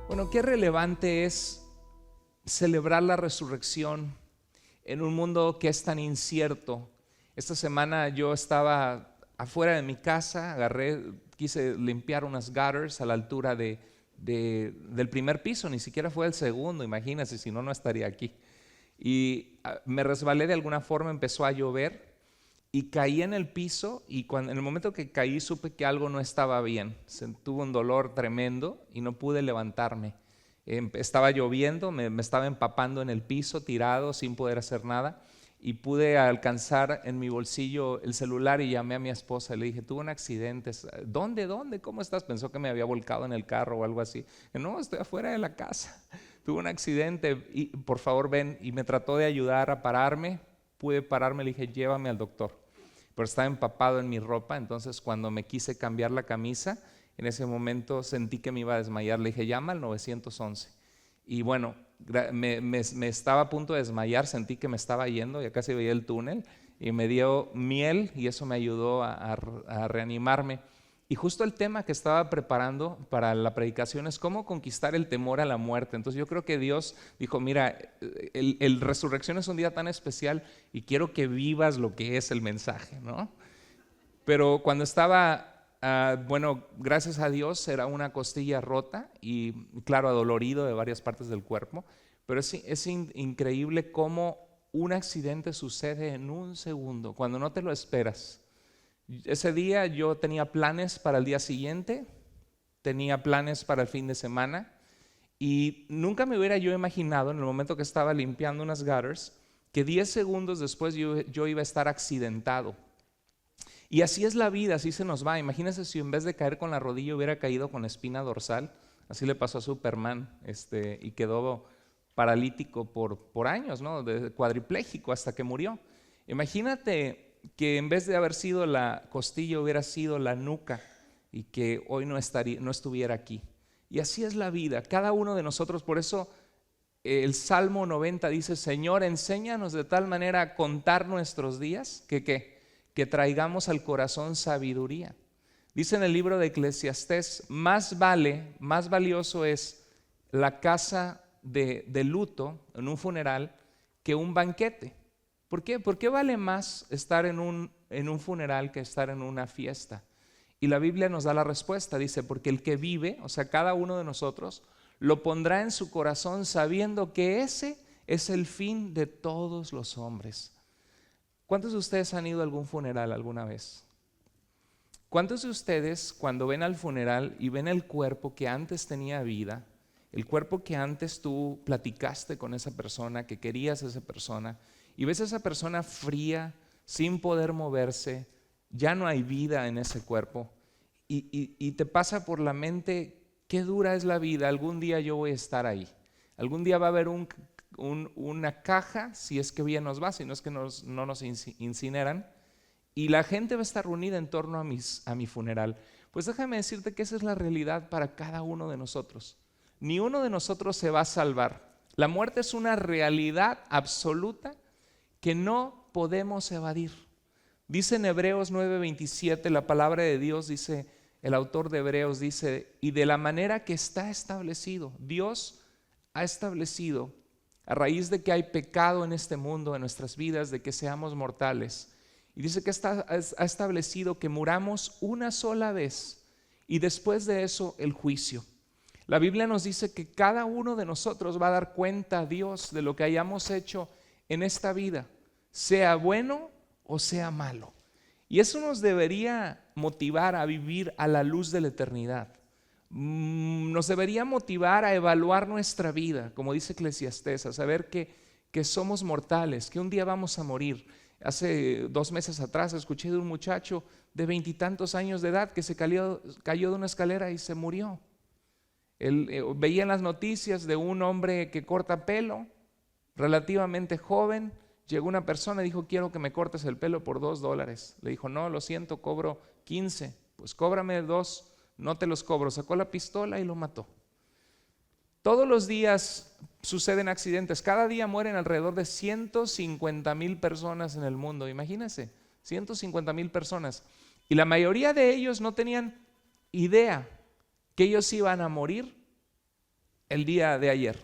Bueno, qué relevante es celebrar la resurrección en un mundo que es tan incierto. Esta semana yo estaba afuera de mi casa, quise limpiar unas gutters a la altura del primer piso, ni siquiera fue el segundo, imagínense, si no, no estaría aquí. Y me resbalé de alguna forma, empezó a llover y caí en el piso y en el momento que caí supe que algo no estaba bien. Tuve un dolor tremendo y no pude levantarme. Estaba lloviendo, me estaba empapando en el piso, tirado, sin poder hacer nada. Y pude alcanzar en mi bolsillo el celular y llamé a mi esposa. Le dije, tuve un accidente. ¿Dónde? ¿Cómo estás? Pensó que me había volcado en el carro o algo así. No, estoy afuera de la casa. Tuve un accidente y por favor ven. Y me trató de ayudar a pararme. Pude pararme, le dije, llévame al doctor. Pero estaba empapado en mi ropa, entonces cuando me quise cambiar la camisa, en ese momento sentí que me iba a desmayar. Le dije, llama al 911. Y bueno, me estaba a punto de desmayar, sentí que me estaba yendo, ya casi veía el túnel, y me dio miel y eso me ayudó a reanimarme. Y justo el tema que estaba preparando para la predicación es cómo conquistar el temor a la muerte. Entonces yo creo que Dios dijo, mira, el resurrección es un día tan especial y quiero que vivas lo que es el mensaje, ¿no? Pero cuando estaba, bueno, gracias a Dios era una costilla rota y claro, adolorido de varias partes del cuerpo, pero es increíble cómo un accidente sucede en un segundo, cuando no te lo esperas. Ese día yo tenía planes para el día siguiente, tenía planes para el fin de semana y nunca me hubiera yo imaginado en el momento que estaba limpiando unas gutters que 10 segundos después yo iba a estar accidentado. Y así es la vida, así se nos va. Imagínense si en vez de caer con la rodilla hubiera caído con espina dorsal. Así le pasó a Superman y quedó paralítico por años, ¿no? Cuadripléjico hasta que murió. Imagínate que en vez de haber sido la costilla hubiera sido la nuca y que hoy no estuviera aquí. Y así es la vida, cada uno de nosotros. Por eso el Salmo 90 dice, Señor, enséñanos de tal manera a contar nuestros días que traigamos al corazón sabiduría. Dice en el libro de Eclesiastés, más valioso es la casa de luto en un funeral que un banquete. ¿Por qué? ¿Por qué vale más estar en un funeral que estar en una fiesta? Y la Biblia nos da la respuesta, dice, porque el que vive, o sea, cada uno de nosotros, lo pondrá en su corazón sabiendo que ese es el fin de todos los hombres. ¿Cuántos de ustedes han ido a algún funeral alguna vez? ¿Cuántos de ustedes cuando ven al funeral y ven el cuerpo que antes tenía vida, el cuerpo que antes tú platicaste con esa persona, que querías a esa persona, y ves a esa persona fría, sin poder moverse, ya no hay vida en ese cuerpo, y te pasa por la mente, qué dura es la vida, algún día yo voy a estar ahí, algún día va a haber una caja, si es que bien nos va, si no es que no nos incineran, y la gente va a estar reunida en torno a mi funeral. Pues déjame decirte que esa es la realidad para cada uno de nosotros. Ni uno de nosotros se va a salvar. La muerte es una realidad absoluta que no podemos evadir. Dice en Hebreos 9:27, la palabra de Dios, dice, el autor de Hebreos dice, y de la manera que está establecido, Dios ha establecido, a raíz de que hay pecado en este mundo, en nuestras vidas, de que seamos mortales, y dice que ha establecido que muramos una sola vez y después de eso el juicio. La Biblia nos dice que cada uno de nosotros va a dar cuenta a Dios de lo que hayamos hecho en esta vida, sea bueno o sea malo. Y eso nos debería motivar a vivir a la luz de la eternidad. Nos debería motivar a evaluar nuestra vida, como dice Eclesiastés, a saber que somos mortales, que un día vamos a morir. Hace 2 meses atrás escuché de un muchacho de 20 y tantos años de edad que se cayó de una escalera y se murió. Veía en las noticias de un hombre que corta pelo, relativamente joven. Llegó una persona y dijo, quiero que me cortes el pelo por $2. Le dijo, no, lo siento, cobro 15. Pues cóbrame 2, no te los cobro. Sacó la pistola y lo mató. Todos los días suceden accidentes, cada día mueren alrededor de 150,000 personas en el mundo, imagínense, 150,000 personas. Y la mayoría de ellos no tenían idea que ellos iban a morir el día de ayer.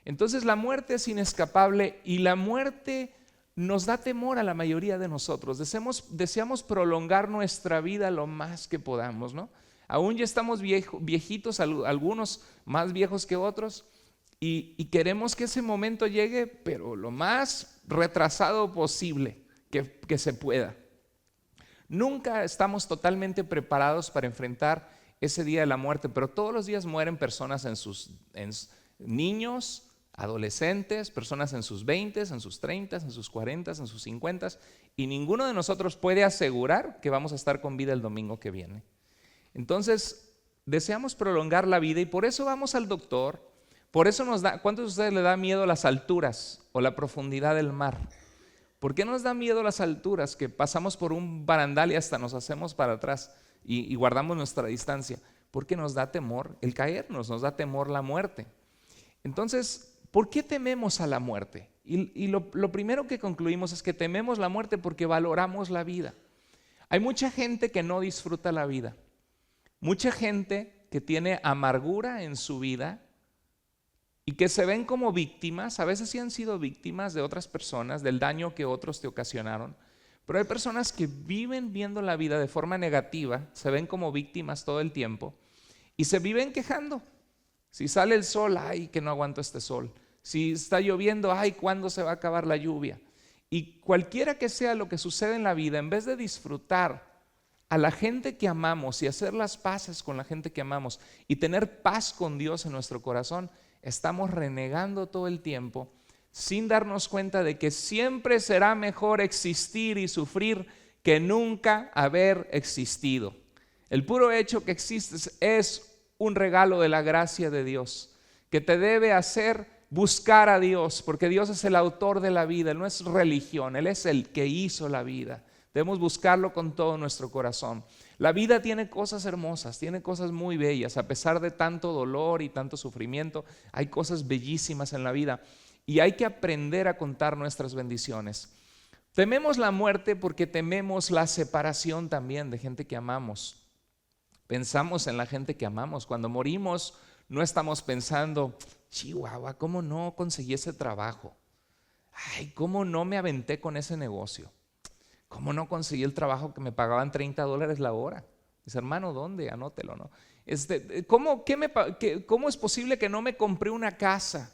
Entonces la muerte es inescapable y la muerte nos da temor a la mayoría de nosotros. Deseamos prolongar nuestra vida lo más que podamos, ¿no? Aún ya estamos viejitos, algunos más viejos que otros, y queremos que ese momento llegue, pero lo más retrasado posible que se pueda. Nunca estamos totalmente preparados para enfrentar ese día de la muerte, pero todos los días mueren personas en niños, adolescentes, personas en sus 20, en sus 30, en sus 40, en sus 50, y ninguno de nosotros puede asegurar que vamos a estar con vida el domingo que viene. Entonces, deseamos prolongar la vida y por eso vamos al doctor. Por eso ¿cuántos de ustedes le da miedo las alturas o la profundidad del mar? ¿Por qué nos da miedo las alturas? Que pasamos por un barandal y hasta nos hacemos para atrás y guardamos nuestra distancia. Porque nos da temor el caernos, nos da temor la muerte. Entonces, ¿por qué tememos a la muerte? Y lo primero que concluimos es que tememos la muerte porque valoramos la vida. Hay mucha gente que no disfruta la vida. Mucha gente que tiene amargura en su vida y que se ven como víctimas. A veces sí han sido víctimas de otras personas, del daño que otros te ocasionaron. Pero hay personas que viven viendo la vida de forma negativa, se ven como víctimas todo el tiempo y se viven quejando. Si sale el sol, ay, que no aguanto este sol. Si está lloviendo, ay, ¿cuándo se va a acabar la lluvia? Y cualquiera que sea lo que sucede en la vida, en vez de disfrutar a la gente que amamos y hacer las paces con la gente que amamos y tener paz con Dios en nuestro corazón, estamos renegando todo el tiempo sin darnos cuenta de que siempre será mejor existir y sufrir que nunca haber existido. El puro hecho que existes es un regalo de la gracia de Dios que te debe hacer buscar a Dios, porque Dios es el autor de la vida. Él no es religión, Él es el que hizo la vida. Debemos buscarlo con todo nuestro corazón. La vida tiene cosas hermosas, tiene cosas muy bellas. A pesar de tanto dolor y tanto sufrimiento, hay cosas bellísimas en la vida y hay que aprender a contar nuestras bendiciones. Tememos la muerte porque tememos la separación también de gente que amamos. Pensamos en la gente que amamos. Cuando morimos no estamos pensando, Chihuahua, ¿cómo no conseguí ese trabajo? Ay, ¿cómo no me aventé con ese negocio? ¿Cómo no conseguí el trabajo que me pagaban $30 la hora? Dice, hermano, ¿dónde? Anótelo, ¿no? ¿Cómo es posible que no me compré una casa?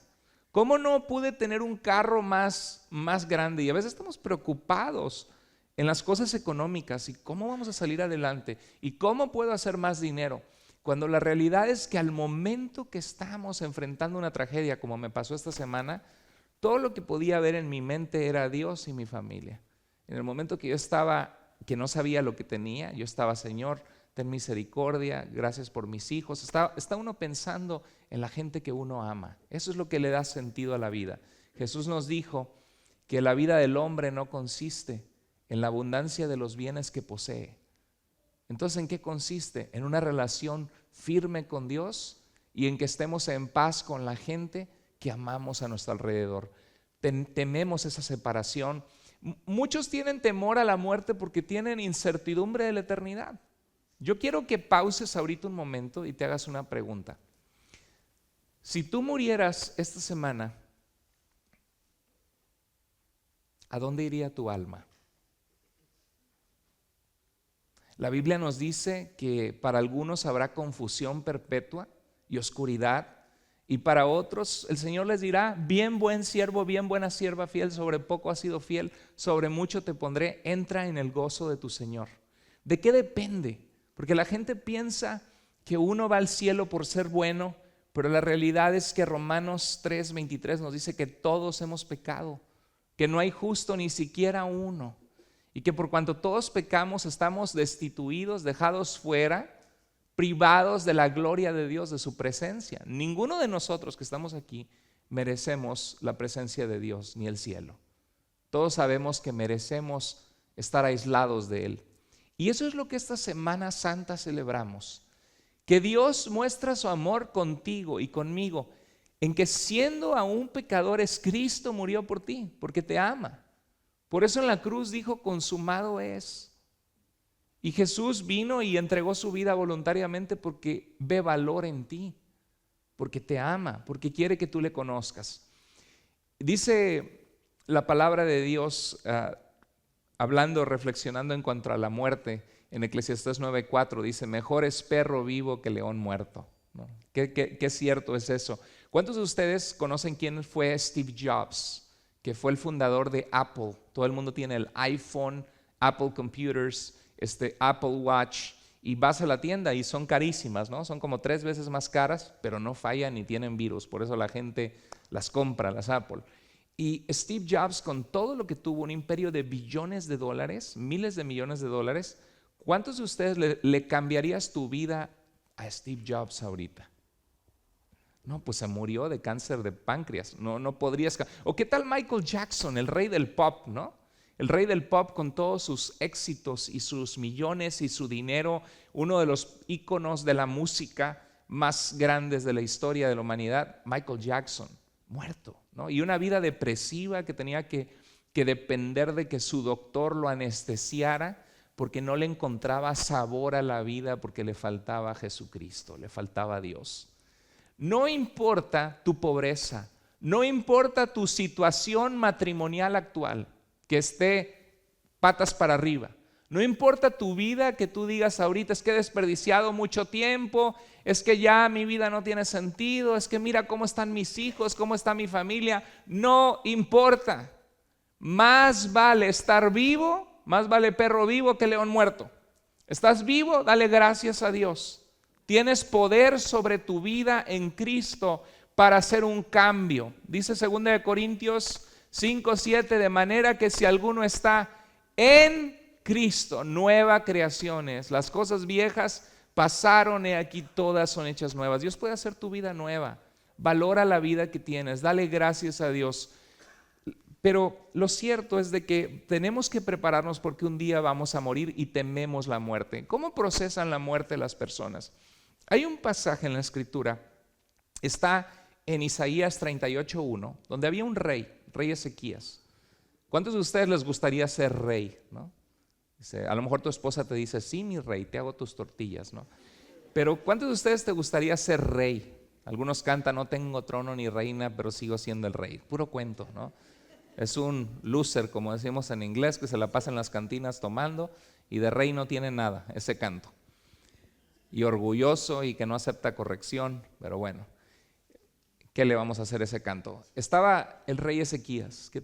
¿Cómo no pude tener un carro más grande? Y a veces estamos preocupados en las cosas económicas y cómo vamos a salir adelante y cómo puedo hacer más dinero. Cuando la realidad es que al momento que estamos enfrentando una tragedia, como me pasó esta semana, todo lo que podía ver en mi mente era Dios y mi familia. En el momento que yo estaba, que no sabía lo que tenía, yo estaba, Señor, ten misericordia, gracias por mis hijos. Está uno pensando en la gente que uno ama. Eso es lo que le da sentido a la vida. Jesús nos dijo que la vida del hombre no consiste en la abundancia de los bienes que posee. Entonces, ¿en qué consiste? En una relación firme con Dios y en que estemos en paz con la gente que amamos a nuestro alrededor. Tememos esa separación. Muchos tienen temor a la muerte porque tienen incertidumbre de la eternidad. Yo quiero que pauses ahorita un momento y te hagas una pregunta. Si tú murieras esta semana, ¿a dónde iría tu alma? La Biblia nos dice que para algunos habrá confusión perpetua y oscuridad, y para otros el Señor les dirá, bien buen siervo, bien buena sierva fiel, sobre poco has sido fiel, sobre mucho te pondré, entra en el gozo de tu Señor. ¿De qué depende? Porque la gente piensa que uno va al cielo por ser bueno, pero la realidad es que Romanos 3:23 nos dice que todos hemos pecado, que no hay justo ni siquiera uno, y que por cuanto todos pecamos estamos destituidos, dejados fuera, privados de la gloria de Dios, de su presencia. Ninguno de nosotros que estamos aquí merecemos la presencia de Dios ni el cielo. Todos sabemos que merecemos estar aislados de Él. Y eso es lo que esta Semana Santa celebramos, que Dios muestra su amor contigo y conmigo, en que siendo aún pecadores, Cristo murió por ti, porque te ama. Por eso en la cruz dijo, consumado es. Y Jesús vino y entregó su vida voluntariamente porque ve valor en ti. porque te ama, porque quiere que tú le conozcas. Dice la palabra de Dios, hablando, reflexionando en cuanto a la muerte, en Eclesiastés 9:4 dice: mejor es perro vivo que león muerto, ¿no? ¿Qué cierto es eso? ¿Cuántos de ustedes conocen quién fue Steve Jobs, que fue el fundador de Apple? Todo el mundo tiene el iPhone, Apple Computers, Apple Watch, y vas a la tienda y son carísimas, ¿no? Son como 3 veces más caras, pero no fallan ni tienen virus, por eso la gente las compra, las Apple. Y Steve Jobs, con todo lo que tuvo, un imperio de billones de dólares, miles de millones de dólares, ¿cuántos de ustedes le cambiarías tu vida a Steve Jobs ahorita? No, pues se murió de cáncer de páncreas, no podrías. ¿O qué tal Michael Jackson, el rey del pop, ¿no? El rey del pop, con todos sus éxitos y sus millones y su dinero, uno de los íconos de la música más grandes de la historia de la humanidad, Michael Jackson, muerto, ¿no? Y una vida depresiva que tenía que depender de que su doctor lo anestesiara porque no le encontraba sabor a la vida, porque le faltaba a Jesucristo, le faltaba a Dios. No importa tu pobreza, no importa tu situación matrimonial actual, que esté patas para arriba. No importa tu vida, que tú digas ahorita: es que he desperdiciado mucho tiempo, es que ya mi vida no tiene sentido, es que mira cómo están mis hijos, cómo está mi familia. No importa. Más vale estar vivo, más vale perro vivo que león muerto. ¿Estás vivo? Dale gracias a Dios. Tienes poder sobre tu vida en Cristo para hacer un cambio. Dice 2 Corintios 5:7, de manera que si alguno está en Cristo, nueva creación es. Las cosas viejas pasaron, he aquí todas son hechas nuevas. Dios puede hacer tu vida nueva. Valora la vida que tienes, dale gracias a Dios. Pero lo cierto es de que tenemos que prepararnos, porque un día vamos a morir y tememos la muerte. ¿Cómo procesan la muerte las personas? Hay un pasaje en la Escritura, está en Isaías 38:1, donde había un rey Ezequías. ¿Cuántos de ustedes les gustaría ser rey, no? Dice, a lo mejor tu esposa te dice: sí, mi rey, te hago tus tortillas, ¿no? Pero ¿cuántos de ustedes te gustaría ser rey? Algunos cantan: no tengo trono ni reina, pero sigo siendo el rey. Puro cuento, ¿no? Es un loser, como decimos en inglés, que se la pasa en las cantinas tomando, y de rey no tiene nada ese canto. Y orgulloso, y que no acepta corrección, pero bueno, ¿qué le vamos a hacer a ese canto? Estaba el rey Ezequías, que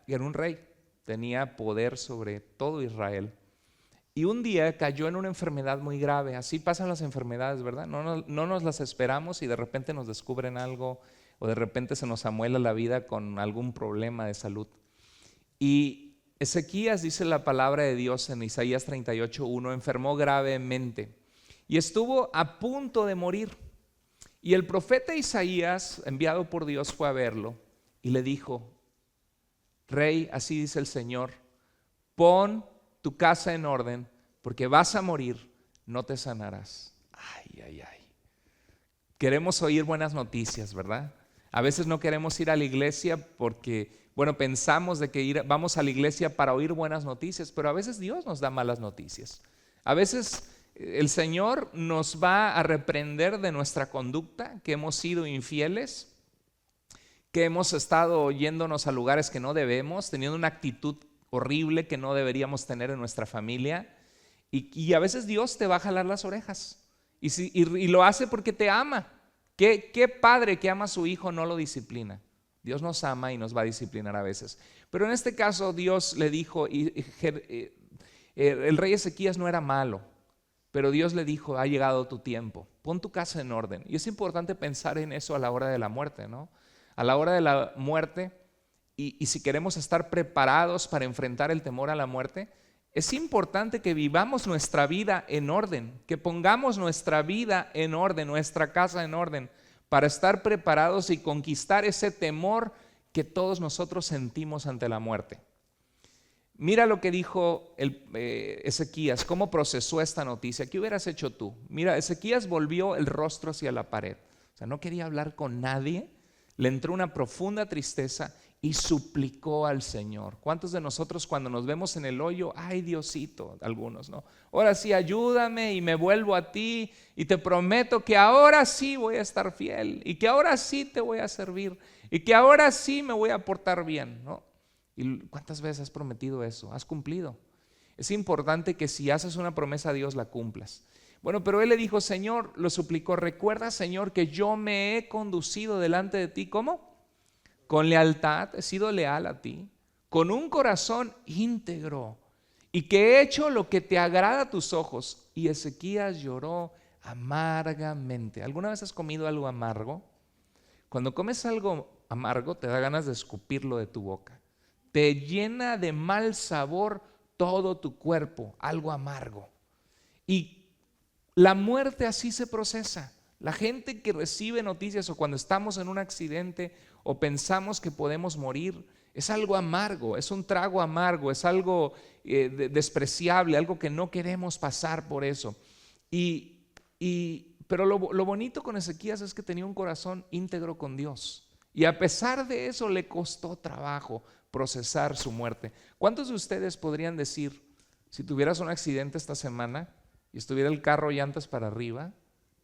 era un rey, tenía poder sobre todo Israel. Y un día cayó en una enfermedad muy grave. Así pasan las enfermedades, ¿verdad? No nos las esperamos y de repente nos descubren algo, o de repente se nos amuela la vida con algún problema de salud. Y Ezequías, dice la palabra de Dios en Isaías 38:1, enfermó gravemente y estuvo a punto de morir. Y el profeta Isaías, enviado por Dios, fue a verlo y le dijo: Rey, así dice el Señor, pon tu casa en orden, porque vas a morir, no te sanarás. Ay, ay, ay. Queremos oír buenas noticias, ¿verdad? A veces no queremos ir a la iglesia porque, pensamos de que vamos a la iglesia para oír buenas noticias, pero a veces Dios nos da malas noticias. A veces el Señor nos va a reprender de nuestra conducta, que hemos sido infieles, que hemos estado yéndonos a lugares que no debemos, teniendo una actitud horrible que no deberíamos tener en nuestra familia, y a veces Dios te va a jalar las orejas, y lo hace porque te ama. ¿Qué padre que ama a su hijo no lo disciplina? Dios nos ama y nos va a disciplinar a veces. Pero en este caso Dios le dijo, el rey Ezequías no era malo, pero Dios le dijo: ha llegado tu tiempo, pon tu casa en orden. Y es importante pensar en eso a la hora de la muerte, ¿no? A la hora de la muerte, y si queremos estar preparados para enfrentar el temor a la muerte, es importante que vivamos nuestra vida en orden, que pongamos nuestra vida en orden, nuestra casa en orden, para estar preparados y conquistar ese temor que todos nosotros sentimos ante la muerte. Mira lo que dijo Ezequías, cómo procesó esta noticia. ¿Qué hubieras hecho tú? Mira, Ezequías volvió el rostro hacia la pared, o sea, no quería hablar con nadie, le entró una profunda tristeza y suplicó al Señor. ¿Cuántos de nosotros cuando nos vemos en el hoyo, ay Diosito, algunos, ¿no? Ahora sí, ayúdame y me vuelvo a ti y te prometo que ahora sí voy a estar fiel y que ahora sí te voy a servir y que ahora sí me voy a portar bien, ¿no? ¿Y cuántas veces has prometido eso? ¿Has cumplido? Es importante que si haces una promesa a Dios la cumplas. Bueno, pero él le dijo, Señor, lo suplicó, recuerda, Señor, que yo me he conducido delante de ti, ¿cómo? Con lealtad, he sido leal a ti, con un corazón íntegro y que he hecho lo que te agrada a tus ojos. Y Ezequías lloró amargamente. ¿Alguna vez has comido algo amargo? Cuando comes algo amargo te da ganas de escupirlo de tu boca. Te llena de mal sabor todo tu cuerpo, algo amargo. Y la muerte así se procesa. La gente que recibe noticias o cuando estamos en un accidente o pensamos que podemos morir, es algo amargo, es un trago amargo, es algo despreciable, algo que no queremos pasar por eso. Pero lo bonito con Ezequías es que tenía un corazón íntegro con Dios. Y a pesar de eso le costó trabajo procesar su muerte. ¿Cuántos de ustedes podrían decir, si tuvieras un accidente esta semana y estuviera el carro llantas para arriba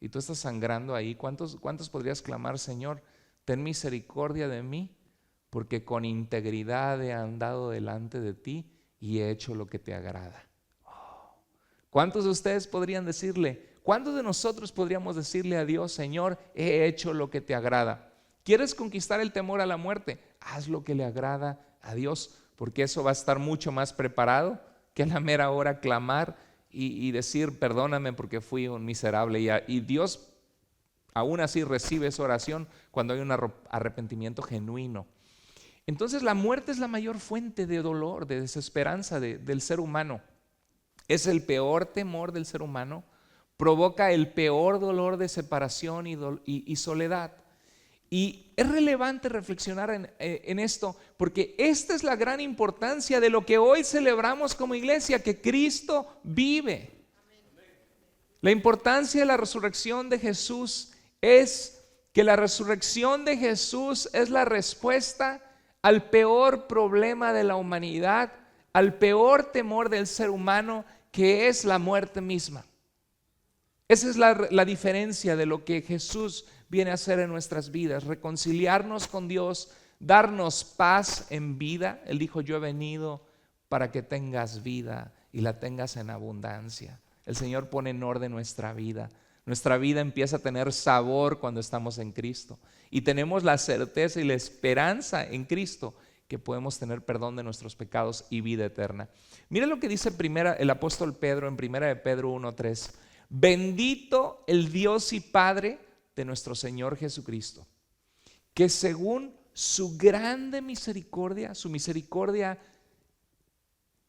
y tú estás sangrando ahí, ¿cuántos podrías clamar, Señor, ten misericordia de mí, porque con integridad he andado delante de ti y he hecho lo que te agrada? ¿Cuántos de ustedes podrían decirle, cuántos de nosotros podríamos decirle a Dios, Señor, he hecho lo que te agrada? ¿Quieres conquistar el temor a la muerte? Haz lo que le agrada a Dios, porque eso va a estar mucho más preparado que a la mera hora clamar y decir, perdóname porque fui un miserable. Y Dios aún así recibe esa oración cuando hay un arrepentimiento genuino. Entonces la muerte es la mayor fuente de dolor, de desesperanza del ser humano. Es el peor temor del ser humano, provoca el peor dolor de separación y soledad. Y es relevante reflexionar en esto, porque esta es la gran importancia de lo que hoy celebramos como iglesia, que Cristo vive. La importancia de la resurrección de Jesús es que la resurrección de Jesús es la respuesta al peor problema de la humanidad, al peor temor del ser humano, que es la muerte misma. Esa es la diferencia de lo que Jesús viene a hacer en nuestras vidas, reconciliarnos con Dios, darnos paz en vida. Él dijo, yo he venido para que tengas vida y la tengas en abundancia. El Señor pone en orden nuestra vida. Nuestra vida empieza a tener sabor cuando estamos en Cristo y tenemos la certeza y la esperanza en Cristo que podemos tener perdón de nuestros pecados y vida eterna. Mira lo que dice el apóstol Pedro en 1 de Pedro 1:3. Bendito el Dios y Padre de nuestro Señor Jesucristo, que según su grande misericordia, su misericordia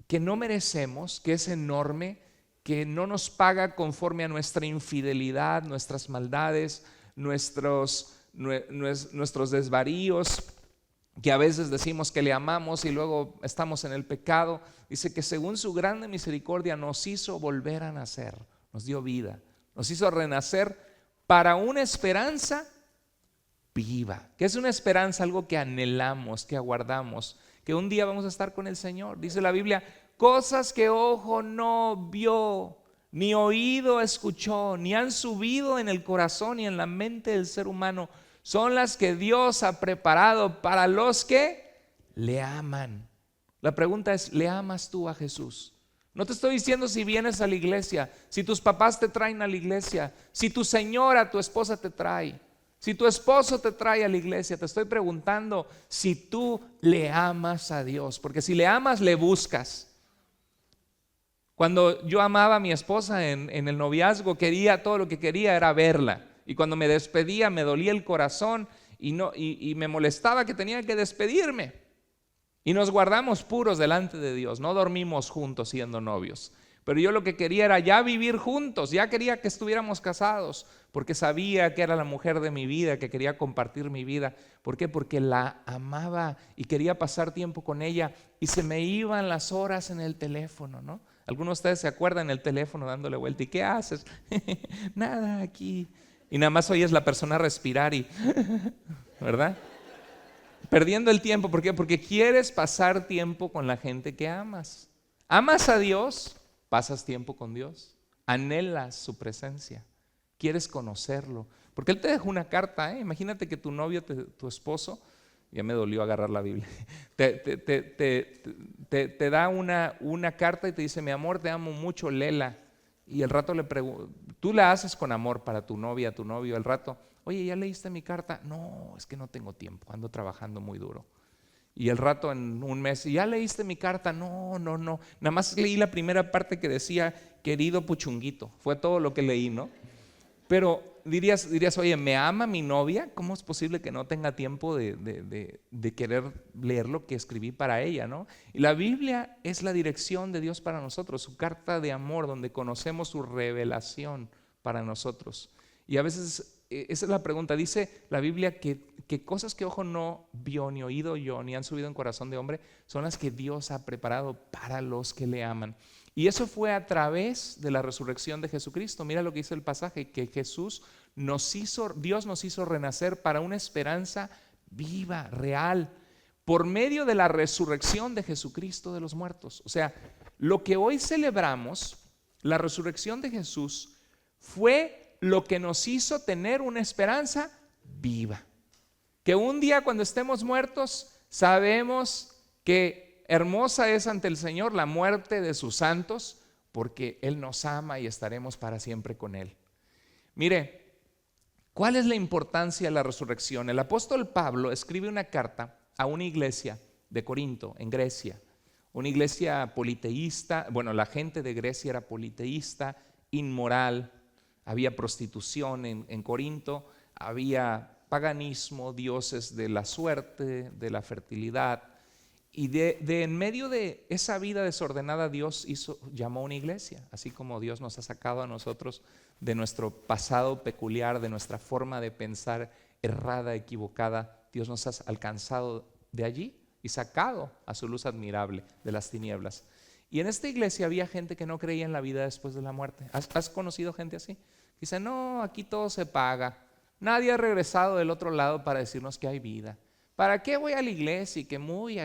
que no merecemos, que es enorme, que no nos paga conforme a nuestra infidelidad, nuestras maldades, nuestros desvaríos, que a veces decimos que le amamos y luego estamos en el pecado. Dice que según su grande misericordia nos hizo volver a nacer, nos dio vida, nos hizo renacer para una esperanza viva. ¿Qué es una esperanza? Algo que anhelamos, que aguardamos, que un día vamos a estar con el Señor. Dice la Biblia, cosas que ojo no vio, ni oído escuchó, ni han subido en el corazón y en la mente del ser humano, son las que Dios ha preparado para los que le aman. La pregunta es, ¿le amas tú a Jesús? No te estoy diciendo si vienes a la iglesia, si tus papás te traen a la iglesia, si tu señora, tu esposa te trae, si tu esposo te trae a la iglesia. Te estoy preguntando si tú le amas a Dios, porque si le amas, le buscas. Cuando yo amaba a mi esposa en el noviazgo, todo lo que quería era verla. Y cuando me despedía me dolía el corazón y me molestaba que tenía que despedirme. Y nos guardamos puros delante de Dios, no dormimos juntos siendo novios. Pero yo lo que quería era ya vivir juntos, ya quería que estuviéramos casados, porque sabía que era la mujer de mi vida, que quería compartir mi vida. ¿Por qué? Porque la amaba y quería pasar tiempo con ella y se me iban las horas en el teléfono, ¿no? Algunos de ustedes se acuerdan el teléfono dándole vuelta. ¿Y qué haces? Nada, aquí. Y nada más oyes la persona respirar y ¿verdad? perdiendo el tiempo. ¿Por qué? Porque quieres pasar tiempo con la gente que amas. Amas a Dios, pasas tiempo con Dios. Anhelas su presencia. Quieres conocerlo. Porque Él te dejó una carta, ¿eh? Imagínate que tu novio, tu esposo, ya me dolió agarrar la Biblia, te da una carta y te dice: mi amor, te amo mucho, léela. Y el rato le pregunto, tú la haces con amor para tu novia, tu novio, el rato: oye, ¿ya leíste mi carta? No, es que no tengo tiempo, ando trabajando muy duro. Y el rato en un mes: ¿ya leíste mi carta? No, nada más leí la primera parte que decía querido puchunguito, fue todo lo que leí, ¿no? Pero dirías, oye, ¿me ama mi novia? ¿Cómo es posible que no tenga tiempo de querer leer lo que escribí para ella, ¿no? Y la Biblia es la dirección de Dios para nosotros, su carta de amor, donde conocemos su revelación para nosotros. Y a veces esa es la pregunta. Dice la Biblia que cosas que ojo no vio, ni oído oyó, ni han subido en corazón de hombre, son las que Dios ha preparado para los que le aman. Y eso fue a través de la resurrección de Jesucristo. Mira lo que dice el pasaje, que Dios nos hizo renacer para una esperanza viva, real, por medio de la resurrección de Jesucristo de los muertos. O sea, lo que hoy celebramos, la resurrección de Jesús, fue lo que nos hizo tener una esperanza viva. Que un día cuando estemos muertos, sabemos que hermosa es ante el Señor la muerte de sus santos, porque Él nos ama y estaremos para siempre con Él. Mire, ¿cuál es la importancia de la resurrección? El apóstol Pablo escribe una carta a una iglesia de Corinto, en Grecia, una iglesia politeísta. Bueno, la gente de Grecia era politeísta, inmoral, había prostitución en Corinto, había paganismo, dioses de la suerte, de la fertilidad. Y de en medio de esa vida desordenada, Dios llamó a una iglesia, así como Dios nos ha sacado a nosotros de nuestro pasado peculiar, de nuestra forma de pensar errada, equivocada. Dios nos ha alcanzado de allí y sacado a su luz admirable de las tinieblas. Y en esta iglesia había gente que no creía en la vida después de la muerte. ¿Has conocido gente así? Dice: no, aquí todo se paga. Nadie ha regresado del otro lado para decirnos que hay vida. ¿Para qué voy a la iglesia y que muy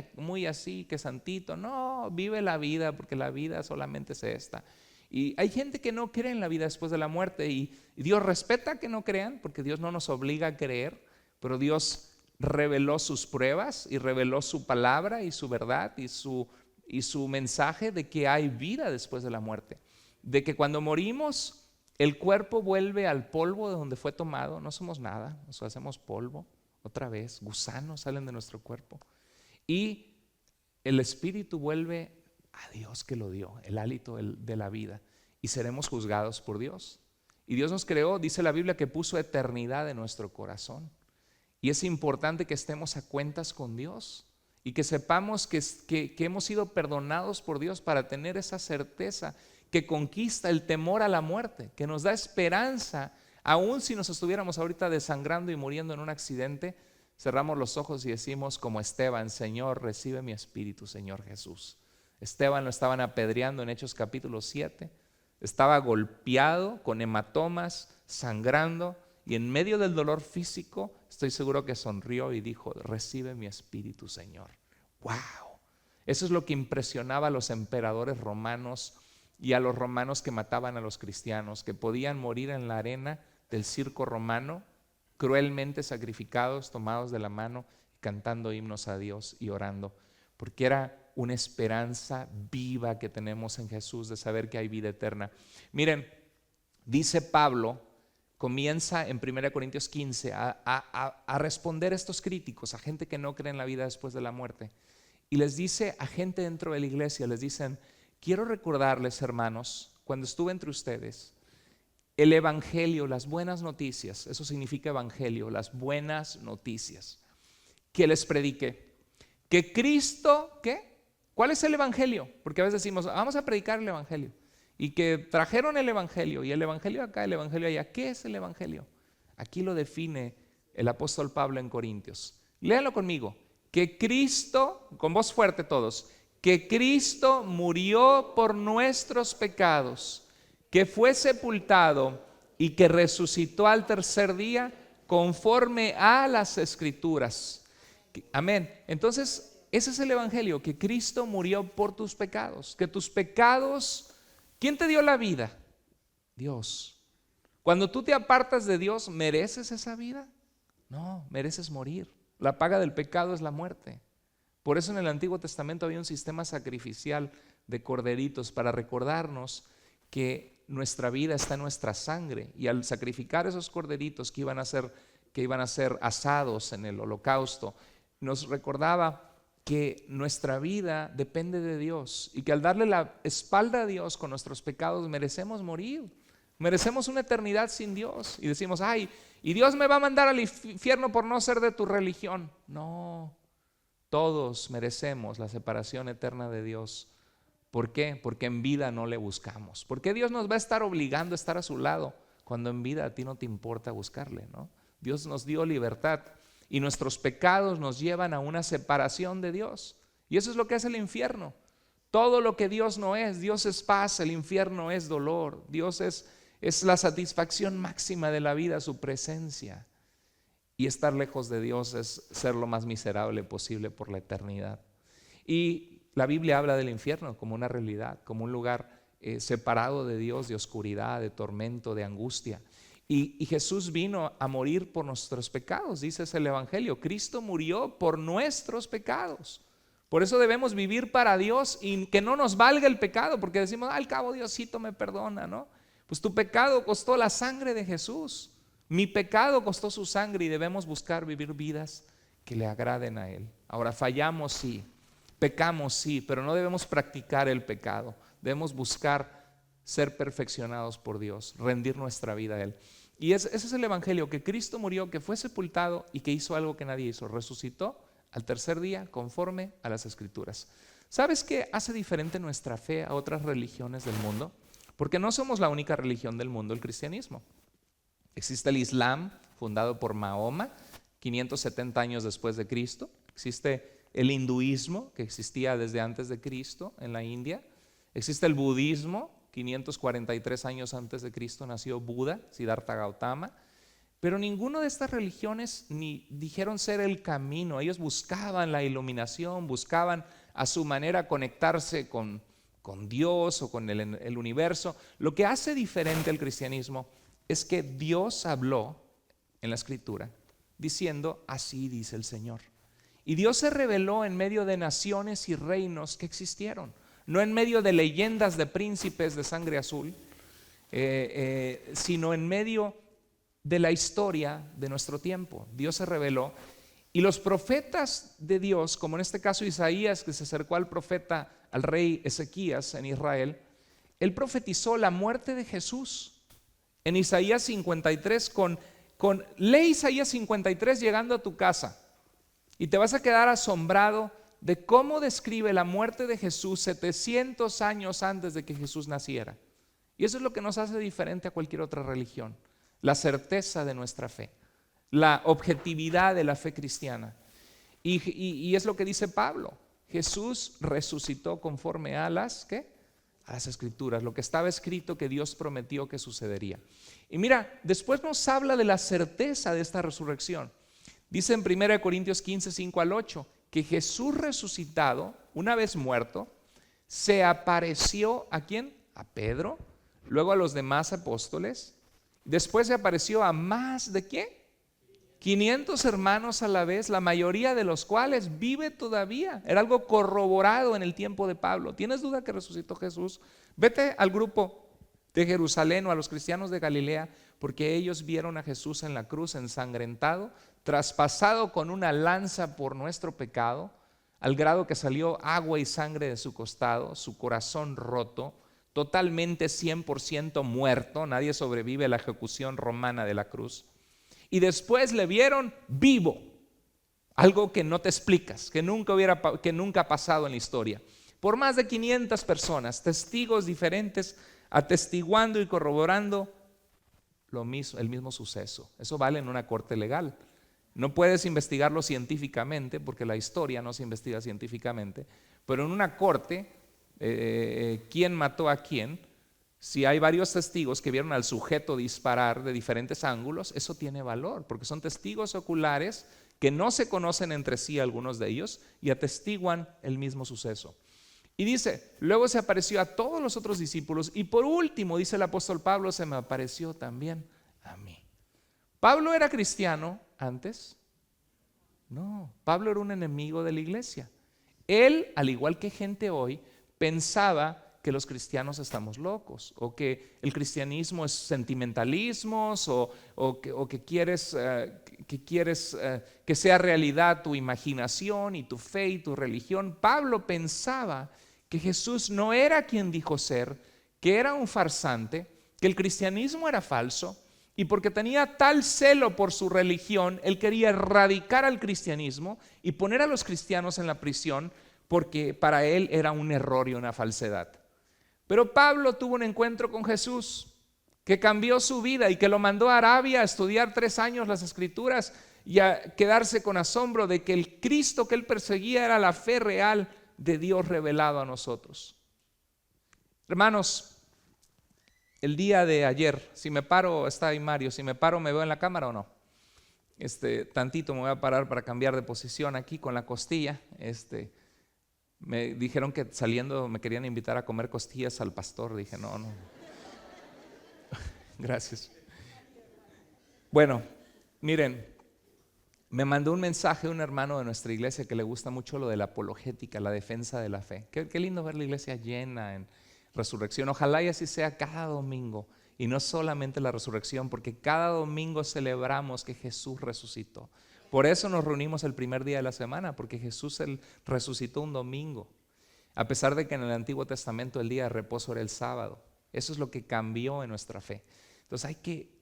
así, que santito? No, vive la vida, porque la vida solamente es esta. Y hay gente que no cree en la vida después de la muerte, y Dios respeta que no crean, porque Dios no nos obliga a creer, pero Dios reveló sus pruebas y reveló su palabra y su verdad y su mensaje de que hay vida después de la muerte, de que cuando morimos el cuerpo vuelve al polvo de donde fue tomado. No somos nada, nos hacemos polvo. Otra vez, gusanos salen de nuestro cuerpo y el espíritu vuelve a Dios que lo dio, el hálito de la vida, y seremos juzgados por Dios. Y Dios nos creó, dice la Biblia, que puso eternidad en nuestro corazón, y es importante que estemos a cuentas con Dios y que sepamos que hemos sido perdonados por Dios, para tener esa certeza que conquista el temor a la muerte, que nos da esperanza. Aún si nos estuviéramos ahorita desangrando y muriendo en un accidente, cerramos los ojos y decimos como Esteban: Señor, recibe mi espíritu, Señor Jesús. Esteban lo estaban apedreando en Hechos capítulo 7, estaba golpeado con hematomas, sangrando, y en medio del dolor físico estoy seguro que sonrió y dijo: recibe mi espíritu, Señor. ¡Wow! Eso es lo que impresionaba a los emperadores romanos y a los romanos que mataban a los cristianos, que podían morir en la arena del circo romano, cruelmente sacrificados, tomados de la mano, cantando himnos a Dios y orando, porque era una esperanza viva que tenemos en Jesús, de saber que hay vida eterna. Miren, dice Pablo, comienza en 1 Corintios 15 a responder a estos críticos, a gente que no cree en la vida después de la muerte, y les dice a gente dentro de la iglesia, les dicen: quiero recordarles, hermanos, cuando estuve entre ustedes, el evangelio, las buenas noticias, eso significa evangelio, las buenas noticias, que les prediqué. Que Cristo, ¿qué? ¿Cuál es el evangelio? Porque a veces decimos: vamos a predicar el evangelio. Y que trajeron el evangelio, y el evangelio acá, el evangelio allá. ¿Qué es el evangelio? Aquí lo define el apóstol Pablo en Corintios. Léanlo conmigo. Que Cristo, con voz fuerte todos, que Cristo murió por nuestros pecados, que fue sepultado y que resucitó al tercer día conforme a las Escrituras, Amén. Entonces, ese es el evangelio, que Cristo murió por tus pecados, que tus pecados, ¿quién te dio la vida? Dios. Cuando tú te apartas de Dios, ¿mereces esa vida? No, mereces morir. La paga del pecado es la muerte. Por eso en el Antiguo Testamento había un sistema sacrificial de corderitos para recordarnos que nuestra vida está en nuestra sangre, y al sacrificar esos corderitos que iban a ser asados en el holocausto, nos recordaba que nuestra vida depende de Dios, y que al darle la espalda a Dios con nuestros pecados merecemos morir, merecemos una eternidad sin Dios. Y decimos, ay, y Dios me va a mandar al infierno por no ser de tu religión. No, todos merecemos la separación eterna de Dios. ¿Por qué? Porque en vida no le buscamos. ¿Por qué Dios nos va a estar obligando a estar a su lado cuando en vida a ti no te importa buscarle, ¿no? Dios nos dio libertad, y nuestros pecados nos llevan a una separación de Dios. Y eso es lo que es el infierno. Todo lo que Dios no es. Dios es paz, el infierno es dolor. Dios es la satisfacción máxima de la vida, su presencia. Y estar lejos de Dios es ser lo más miserable posible por la eternidad. Y la Biblia habla del infierno como una realidad, como un lugar separado de Dios, de oscuridad, de tormento, de angustia. Y Jesús vino a morir por nuestros pecados, dice el evangelio. Cristo murió por nuestros pecados. Por eso debemos vivir para Dios y que no nos valga el pecado, porque decimos, al cabo Diosito me perdona, ¿no? Pues tu pecado costó la sangre de Jesús. Mi pecado costó su sangre, y debemos buscar vivir vidas que le agraden a Él. Ahora, fallamos sí, pecamos sí, pero no debemos practicar el pecado. Debemos buscar ser perfeccionados por Dios, rendir nuestra vida a Él. Y ese es el evangelio, que Cristo murió, que fue sepultado y que hizo algo que nadie hizo. Resucitó al tercer día conforme a las Escrituras. ¿Sabes qué hace diferente nuestra fe a otras religiones del mundo? Porque no somos la única religión del mundo, el cristianismo. Existe el Islam, fundado por Mahoma, 570 años después de Cristo. Existe el hinduismo, que existía desde antes de Cristo en la India. Existe el budismo, 543 años antes de Cristo nació Buda, Siddhartha Gautama. Pero ninguna de estas religiones ni dijeron ser el camino. Ellos buscaban la iluminación, buscaban a su manera conectarse con Dios o con el universo. Lo que hace diferente al cristianismo es que Dios habló en la Escritura diciendo, así dice el Señor. Y Dios se reveló en medio de naciones y reinos que existieron, no en medio de leyendas de príncipes de sangre azul, sino en medio de la historia de nuestro tiempo. Dios se reveló, y los profetas de Dios, como en este caso Isaías, que se acercó al rey Ezequías en Israel, él profetizó la muerte de Jesús en Isaías 53. Lee Isaías 53 llegando a tu casa, y te vas a quedar asombrado de cómo describe la muerte de Jesús 700 años antes de que Jesús naciera. Y eso es lo que nos hace diferente a cualquier otra religión: la certeza de nuestra fe, la objetividad de la fe cristiana. Y es lo que dice Pablo: Jesús resucitó conforme a las Escrituras, lo que estaba escrito que Dios prometió que sucedería. Y mira, después nos habla de la certeza de esta resurrección. Dice en 1 Corintios 15, 5 al 8, que Jesús resucitado, una vez muerto, se apareció ¿a quién? A Pedro, luego a los demás apóstoles. Después se apareció a más de ¿qué? 500 hermanos a la vez, la mayoría de los cuales vive todavía. Era algo corroborado en el tiempo de Pablo. ¿Tienes duda que resucitó Jesús? Vete al grupo de Jerusalén o a los cristianos de Galilea, porque ellos vieron a Jesús en la cruz ensangrentado, traspasado con una lanza por nuestro pecado, al grado que salió agua y sangre de su costado, su corazón roto, totalmente 100% muerto. Nadie sobrevive a la ejecución romana de la cruz. Y después le vieron vivo, algo que no te explicas, que nunca ha pasado en la historia, por más de 500 personas, testigos diferentes, atestiguando y corroborando el mismo suceso. Eso vale en una corte legal. No puedes investigarlo científicamente, porque la historia no se investiga científicamente, pero en una corte, ¿quién mató a quién? Si hay varios testigos que vieron al sujeto disparar de diferentes ángulos, eso tiene valor, porque son testigos oculares que no se conocen entre sí algunos de ellos y atestiguan el mismo suceso. Y dice, luego se apareció a todos los otros discípulos y por último, dice el apóstol Pablo, se me apareció también a mí. ¿Pablo era cristiano antes? No, Pablo era un enemigo de la iglesia. Él, al igual que gente hoy, pensaba que los cristianos estamos locos o que el cristianismo es sentimentalismos o que quieres que sea realidad tu imaginación y tu fe y tu religión. Pablo pensaba que Jesús no era quien dijo ser, que era un farsante, que el cristianismo era falso y porque tenía tal celo por su religión, él quería erradicar al cristianismo y poner a los cristianos en la prisión porque para él era un error y una falsedad. Pero Pablo tuvo un encuentro con Jesús que cambió su vida y que lo mandó a Arabia a estudiar 3 años las Escrituras y a quedarse con asombro de que el Cristo que él perseguía era la fe real de Dios revelado a nosotros. Hermanos, el día de ayer, si me paro, está ahí Mario, si me paro, ¿me veo en la cámara o no? Tantito me voy a parar para cambiar de posición aquí con la costilla. Me dijeron que saliendo me querían invitar a comer costillas al pastor. Dije, no. Gracias. Bueno, miren, me mandó un mensaje un hermano de nuestra iglesia que le gusta mucho lo de la apologética, la defensa de la fe. Qué lindo ver la iglesia llena en resurrección. Ojalá y así sea cada domingo y no solamente la resurrección, porque cada domingo celebramos que Jesús resucitó. Por eso nos reunimos el primer día de la semana, porque Jesús resucitó un domingo, a pesar de que en el Antiguo Testamento el día de reposo era el sábado. Eso es lo que cambió en nuestra fe. Entonces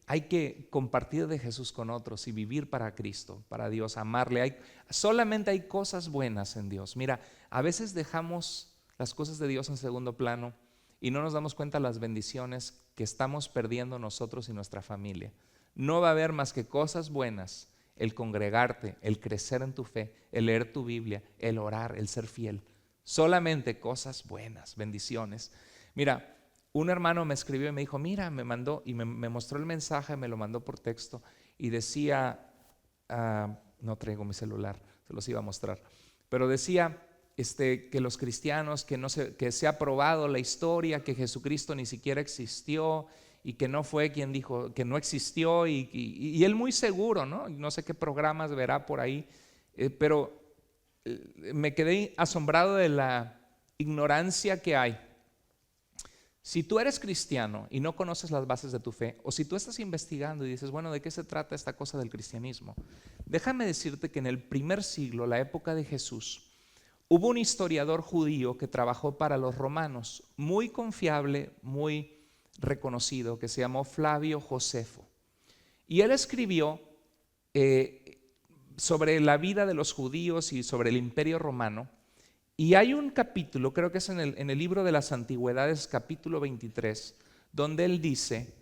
hay que compartir de Jesús con otros y vivir para Cristo, para Dios, amarle. Solamente hay cosas buenas en Dios. Mira, a veces dejamos las cosas de Dios en segundo plano y no nos damos cuenta de las bendiciones que estamos perdiendo nosotros y nuestra familia. No va a haber más que cosas buenas: el congregarte, el crecer en tu fe, el leer tu Biblia, el orar, el ser fiel. Solamente cosas buenas, bendiciones. Mira, un hermano me escribió y me dijo, mira, me mandó y me mostró el mensaje, me lo mandó por texto y decía, no traigo mi celular, se los iba a mostrar, pero decía que los cristianos, que se ha probado la historia, que Jesucristo ni siquiera existió y que no fue quien dijo, que no existió y él muy seguro, no sé qué programas verá por ahí, pero me quedé asombrado de la ignorancia que hay. Si tú eres cristiano y no conoces las bases de tu fe, o si tú estás investigando y dices, bueno, ¿de qué se trata esta cosa del cristianismo? Déjame decirte que en el primer siglo, la época de Jesús, hubo un historiador judío que trabajó para los romanos, muy confiable, muy reconocido, que se llamó Flavio Josefo. Y él escribió sobre la vida de los judíos y sobre el imperio romano. Y hay un capítulo, creo que es en el libro de las antigüedades, capítulo 23, donde él dice,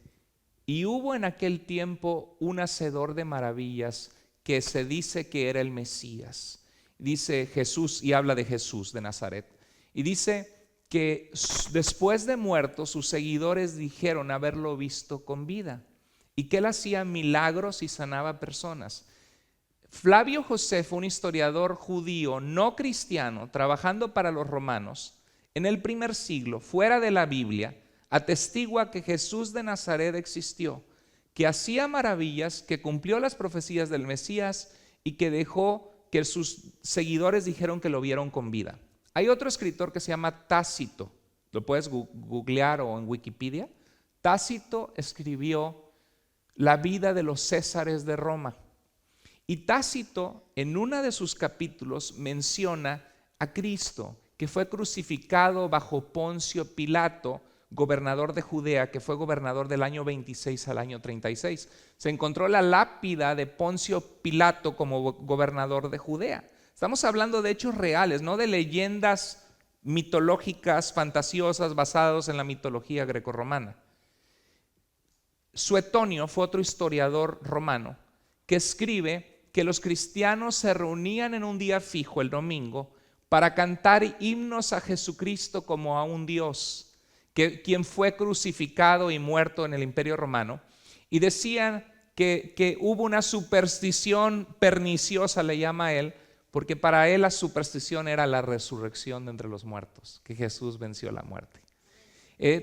y hubo en aquel tiempo un hacedor de maravillas que se dice que era el Mesías. Dice Jesús, y habla de Jesús de Nazaret, y dice que después de muerto sus seguidores dijeron haberlo visto con vida y que él hacía milagros y sanaba personas. Flavio Josefo, un historiador judío no cristiano, trabajando para los romanos, en el primer siglo, fuera de la Biblia, atestigua que Jesús de Nazaret existió, que hacía maravillas, que cumplió las profecías del Mesías y que dejó que sus seguidores dijeron que lo vieron con vida. Hay otro escritor que se llama Tácito, lo puedes googlear o en Wikipedia. Tácito escribió la vida de los Césares de Roma. Y Tácito en uno de sus capítulos menciona a Cristo, que fue crucificado bajo Poncio Pilato, gobernador de Judea, que fue gobernador del año 26 al año 36. Se encontró la lápida de Poncio Pilato como gobernador de Judea. Estamos hablando de hechos reales, no de leyendas mitológicas, fantasiosas, basadas en la mitología grecorromana. Suetonio fue otro historiador romano que escribe que los cristianos se reunían en un día fijo, el domingo, para cantar himnos a Jesucristo como a un Dios, quien fue crucificado y muerto en el Imperio Romano, y decían que hubo una superstición perniciosa, le llama él, porque para él la superstición era la resurrección de entre los muertos, que Jesús venció la muerte.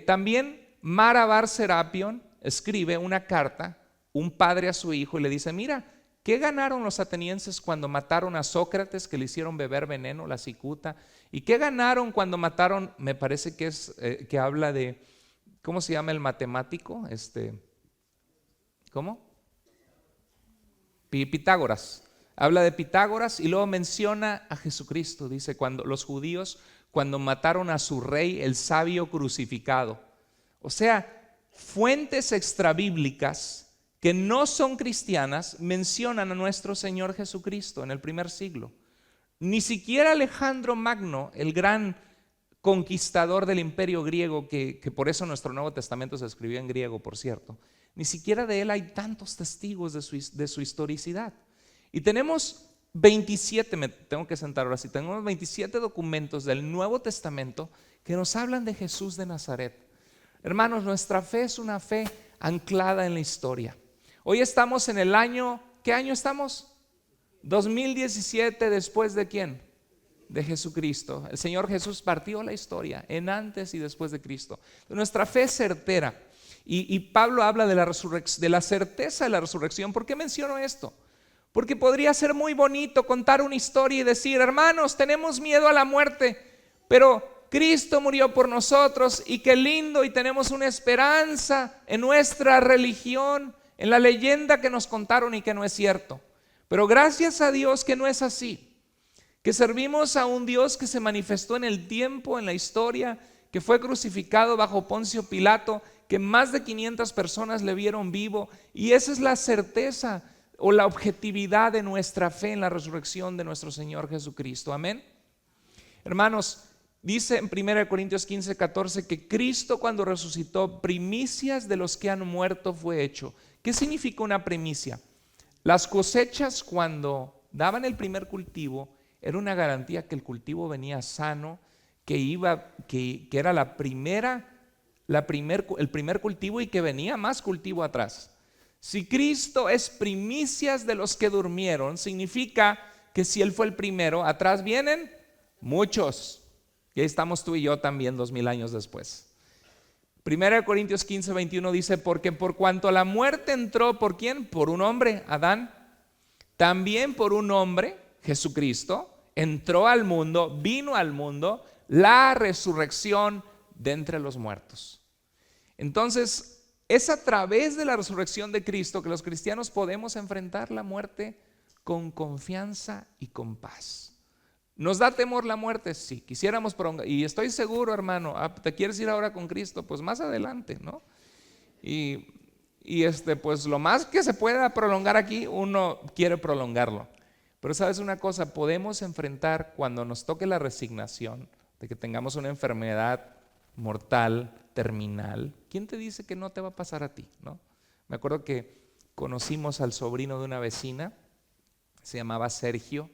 También Mara Bar Serapion escribe una carta, un padre a su hijo, y le dice: mira, ¿qué ganaron los atenienses cuando mataron a Sócrates, que le hicieron beber veneno, la cicuta? ¿Y qué ganaron cuando mataron, me parece que es que habla de, ¿cómo se llama el matemático? ¿Cómo? Pitágoras. Habla de Pitágoras y luego menciona a Jesucristo. Dice, cuando los judíos, cuando mataron a su rey, el sabio crucificado. O sea, fuentes extrabíblicas que no son cristianas mencionan a nuestro Señor Jesucristo en el primer siglo. Ni siquiera Alejandro Magno, el gran conquistador del imperio griego, que por eso nuestro Nuevo Testamento se escribió en griego, por cierto, ni siquiera de él hay tantos testigos de su historicidad. Y tenemos 27, me tengo que sentar ahora sí, tenemos 27 documentos del Nuevo Testamento que nos hablan de Jesús de Nazaret. Hermanos, nuestra fe es una fe anclada en la historia. Hoy estamos en el año, ¿qué año estamos? 2017, ¿después de quién? De Jesucristo. El Señor Jesús partió la historia en antes y después de Cristo. Nuestra fe es certera. Y Pablo habla de la certeza de la resurrección. ¿Por qué menciono esto? Porque podría ser muy bonito contar una historia y decir: hermanos, tenemos miedo a la muerte, pero Cristo murió por nosotros y qué lindo, y tenemos una esperanza en nuestra religión, en la leyenda que nos contaron y que no es cierto. Pero gracias a Dios que no es así, que servimos a un Dios que se manifestó en el tiempo, en la historia, que fue crucificado bajo Poncio Pilato, que más de 500 personas le vieron vivo, y esa es la certeza o la objetividad de nuestra fe en la resurrección de nuestro Señor Jesucristo. Amén. Hermanos, dice en 1 Corintios 15:14 que Cristo, cuando resucitó, primicias de los que han muerto fue hecho. ¿Qué significa una primicia? Las cosechas, cuando daban el primer cultivo, era una garantía que el cultivo venía sano, que era el primer cultivo y que venía más cultivo atrás. Si Cristo es primicias de los que durmieron, significa que si Él fue el primero, atrás vienen muchos. Y ahí estamos tú y yo también 2000 años después. 1 Corintios 15:21 dice: porque por cuanto la muerte entró, ¿por quién? Por un hombre, Adán. También por un hombre, Jesucristo, entró al mundo, vino al mundo, la resurrección de entre los muertos. Entonces, es a través de la resurrección de Cristo que los cristianos podemos enfrentar la muerte con confianza y con paz. ¿Nos da temor la muerte? Sí, quisiéramos prolongar. Y estoy seguro, hermano, ¿te quieres ir ahora con Cristo? Pues más adelante, ¿no? Y pues lo más que se pueda prolongar aquí, uno quiere prolongarlo. Pero sabes una cosa, podemos enfrentar cuando nos toque la resignación de que tengamos una enfermedad mortal, terminal. ¿Quién te dice que no te va a pasar a ti, no? Me acuerdo que conocimos al sobrino de una vecina, se llamaba Sergio,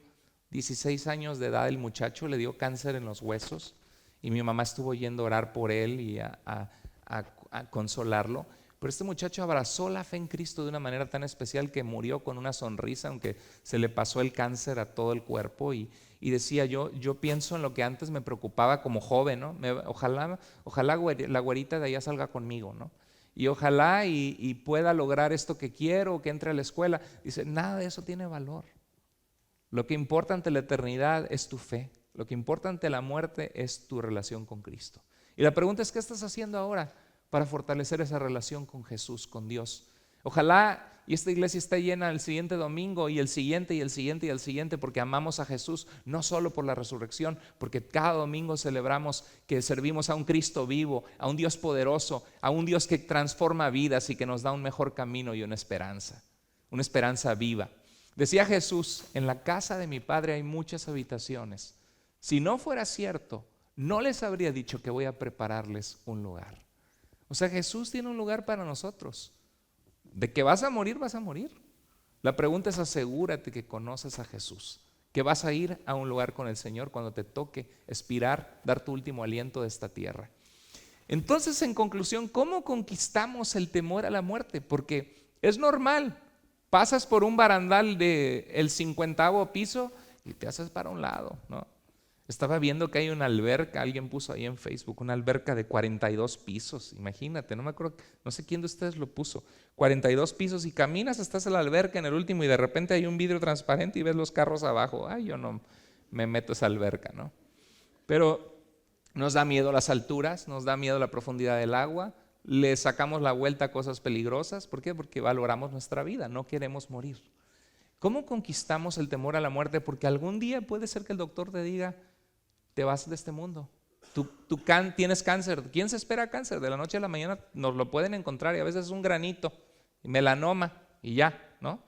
16 años de edad el muchacho, le dio cáncer en los huesos y mi mamá estuvo yendo a orar por él y a consolarlo. Pero este muchacho abrazó la fe en Cristo de una manera tan especial que murió con una sonrisa, aunque se le pasó el cáncer a todo el cuerpo. Y decía yo pienso en lo que antes me preocupaba como joven, ¿no? Ojalá la güerita de allá salga conmigo, ¿no? Y ojalá y pueda lograr esto que quiero, que entre a la escuela. Dice, nada de eso tiene valor. Lo que importa ante la eternidad es tu fe. Lo que importa ante la muerte es tu relación con Cristo. Y la pregunta es, ¿qué estás haciendo ahora para fortalecer esa relación con Jesús, con Dios? Ojalá y esta iglesia esté llena el siguiente domingo y el siguiente y el siguiente y el siguiente, porque amamos a Jesús, no solo por la resurrección, porque cada domingo celebramos que servimos a un Cristo vivo, a un Dios poderoso, a un Dios que transforma vidas y que nos da un mejor camino y una esperanza viva. Decía Jesús, en la casa de mi Padre hay muchas habitaciones. Si no fuera cierto, no les habría dicho que voy a prepararles un lugar. O sea, Jesús tiene un lugar para nosotros. De que vas a morir, vas a morir. La pregunta es, asegúrate que conoces a Jesús, que vas a ir a un lugar con el Señor cuando te toque expirar, dar tu último aliento de esta tierra. Entonces, en conclusión, ¿cómo conquistamos el temor a la muerte? Porque es normal. Pasas por un barandal del 50º piso y te haces para un lado, ¿no? Estaba viendo que hay una alberca, alguien puso ahí en Facebook, una alberca de 42 pisos, imagínate, no me acuerdo, no sé quién de ustedes lo puso, 42 pisos y caminas, estás en la alberca en el último y de repente hay un vidrio transparente y ves los carros abajo. Ay, yo no me meto a esa alberca, ¿no? Pero nos da miedo las alturas, nos da miedo la profundidad del agua, le sacamos la vuelta a cosas peligrosas. ¿Por qué? Porque valoramos nuestra vida, no queremos morir. ¿Cómo conquistamos el temor a la muerte? Porque algún día puede ser que el doctor te diga, te vas de este mundo, tú tienes cáncer. ¿Quién se espera cáncer? De la noche a la mañana nos lo pueden encontrar y a veces es un granito, melanoma y ya, ¿no?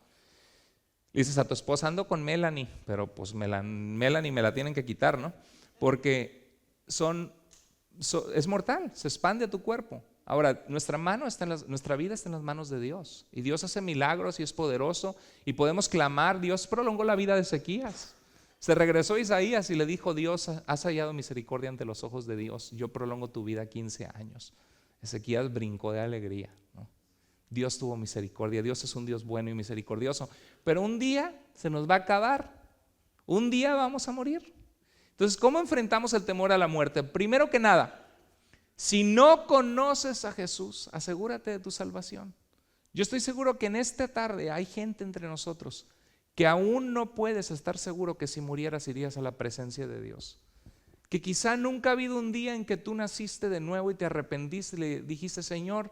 Le dices a tu esposa, ando con Melanie, pero pues Melanie me la tienen que quitar, ¿no? Porque es mortal, se expande a tu cuerpo. Ahora, nuestra vida está en las manos de Dios y Dios hace milagros y es poderoso y podemos clamar. Dios prolongó la vida de Ezequías. Se regresó Isaías y le dijo, Dios, has hallado misericordia ante los ojos de Dios, yo prolongo tu vida 15 años. Ezequías brincó de alegría, ¿no? Dios tuvo misericordia, Dios es un Dios bueno y misericordioso, pero un día se nos va a acabar, un día vamos a morir. Entonces, ¿cómo enfrentamos el temor a la muerte? Primero que nada, si no conoces a Jesús, asegúrate de tu salvación. Yo estoy seguro que en esta tarde hay gente entre nosotros que aún no puedes estar seguro que si murieras irías a la presencia de Dios. Que quizá nunca ha habido un día en que tú naciste de nuevo y te arrepentiste y le dijiste, Señor,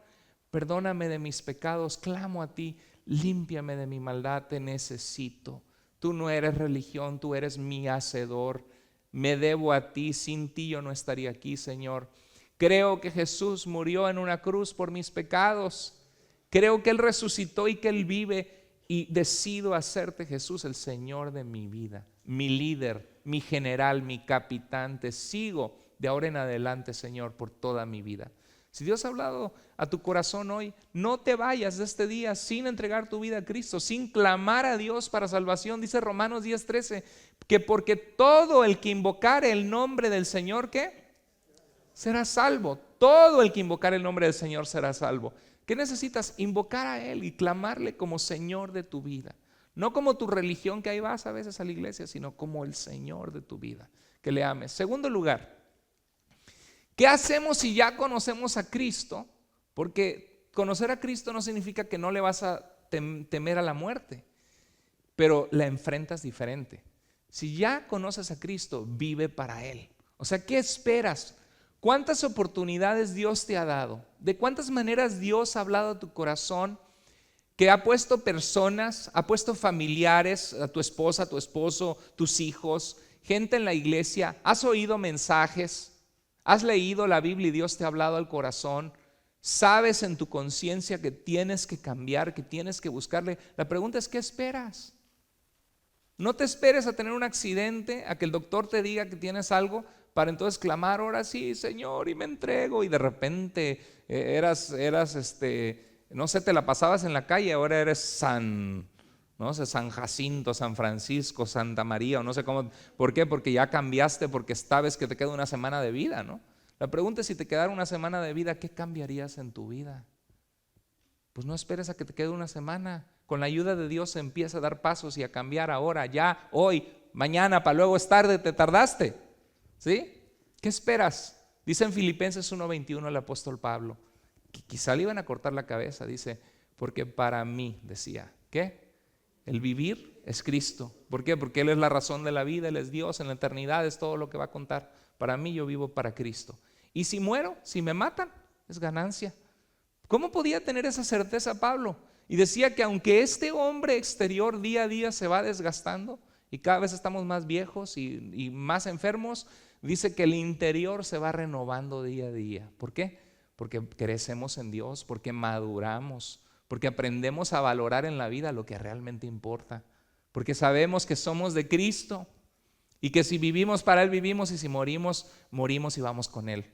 perdóname de mis pecados, clamo a ti, límpiame de mi maldad, te necesito. Tú no eres religión, tú eres mi hacedor, me debo a ti, sin ti yo no estaría aquí, Señor. Creo que Jesús murió en una cruz por mis pecados, creo que Él resucitó y que Él vive. Y decido hacerte, Jesús, el Señor de mi vida, mi líder, mi general, mi capitán. Te sigo de ahora en adelante, Señor, por toda mi vida. Si Dios ha hablado a tu corazón hoy, no te vayas de este día sin entregar tu vida a Cristo, sin clamar a Dios para salvación. Dice Romanos 10:13, que porque todo el que invocare el nombre del Señor, ¿qué? Será salvo. Todo el que invocare el nombre del Señor será salvo. ¿Qué necesitas? Invocar a Él y clamarle como Señor de tu vida. No como tu religión, que ahí vas a veces a la iglesia, sino como el Señor de tu vida, que le ames. Segundo lugar, ¿qué hacemos si ya conocemos a Cristo? Porque conocer a Cristo no significa que no le vas a temer a la muerte, pero la enfrentas diferente. Si ya conoces a Cristo, vive para Él. O sea, ¿qué esperas? ¿Cuántas oportunidades Dios te ha dado? ¿De cuántas maneras Dios ha hablado a tu corazón? Que ha puesto personas, ha puesto familiares, a tu esposa, a tu esposo, tus hijos, gente en la iglesia. ¿Has oído mensajes? ¿Has leído la Biblia y Dios te ha hablado al corazón? ¿Sabes en tu conciencia que tienes que cambiar, que tienes que buscarle? La pregunta es, ¿qué esperas? No te esperes a tener un accidente, a que el doctor te diga que tienes algo, para entonces clamar, ahora sí, Señor, y me entrego, y de repente no sé, te la pasabas en la calle, ahora eres no sé, San Jacinto, San Francisco, Santa María, o no sé cómo. ¿Por qué? Porque ya cambiaste, porque sabes que te queda una semana de vida, ¿no? La pregunta es, si te quedara una semana de vida, ¿qué cambiarías en tu vida? Pues no esperes a que te quede una semana. Con la ayuda de Dios empieza a dar pasos y a cambiar ahora, ya, hoy, mañana, para luego es tarde, te tardaste. ¿Sí? ¿Qué esperas? Dice en Filipenses 1:21 el apóstol Pablo, que quizá le iban a cortar la cabeza, dice, porque para mí, decía, ¿qué? El vivir es Cristo. ¿Por qué? Porque Él es la razón de la vida, Él es Dios, en la eternidad es todo lo que va a contar. Para mí, yo vivo para Cristo. Y si muero, si me matan, es ganancia. ¿Cómo podía tener esa certeza Pablo? Y decía que aunque este hombre exterior día a día se va desgastando y cada vez estamos más viejos y más enfermos, dice que el interior se va renovando día a día. ¿Por qué? Porque crecemos en Dios, porque maduramos, porque aprendemos a valorar en la vida lo que realmente importa, porque sabemos que somos de Cristo y que si vivimos para Él vivimos, y si morimos, morimos y vamos con Él.